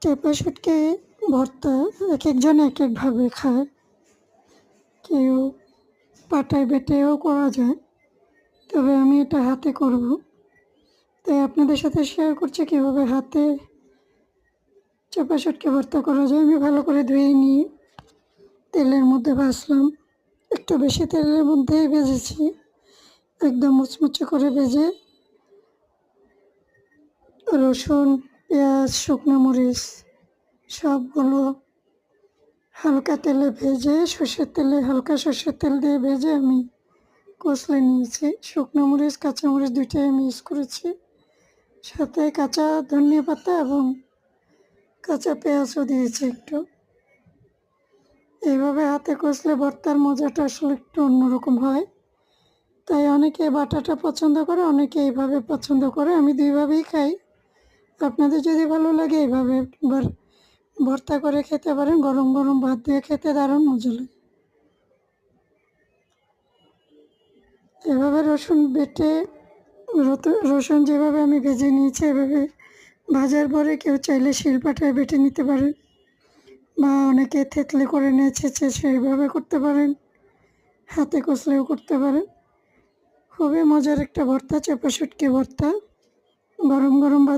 চাপা শুটকি ভর্তা একেকজন একেকভাবে খায়। কেউ পাটায় বেটেও করা যায়, তবে আমি এটা হাতে করব। তাই আপনাদের সাথে শেয়ার করছি কীভাবে হাতে চাপা শুটকি ভর্তা করা যায়। আমি ভালো করে ধুয়ে নিয়ে তেলের মধ্যে ভাজলাম। একটু বেশি তেলের মধ্যেই ভেজেছি, একদম মুচমুচে করে ভেজে রসুন, পেঁয়াজ, শুকনো মরিচ সবগুলো হালকা তেলে ভেজে হালকা সর্ষের তেল দিয়ে ভেজে আমি কষলে নিয়েছি। শুকনো মরিচ, কাঁচামরিচ দুইটাই আমি ইউজ করেছি, সাথে কাঁচা ধনিয়া পাতা এবং কাঁচা পেঁয়াজও দিয়েছি একটু। এইভাবে হাতে কষলে ভর্তার মজাটা আসলে একটু অন্যরকম হয়। তাই অনেকে বাটাটা পছন্দ করে, অনেকে এইভাবে পছন্দ করে। আমি দুইভাবেই খাই। আপনাদের যদি ভালো লাগে এইভাবে একবার ভর্তা করে খেতে পারেন, গরম গরম ভাত দিয়ে খেতে দারুণ মজা লাগে। এভাবে রসুন বেটে রসুন যেভাবে আমি ভেজে নিয়েছি, এভাবে ভাজার পরে কেউ চাইলে শিলপাটায় বেটে নিতে পারেন, বা অনেকে থেতলে করে নিয়ে ছেঁচে সেইভাবে করতে পারেন, হাতে কষলেও করতে পারেন। খুবই মজার একটা ভর্তা, চাপা শুটকি ভর্তা। গরম গরম ভাত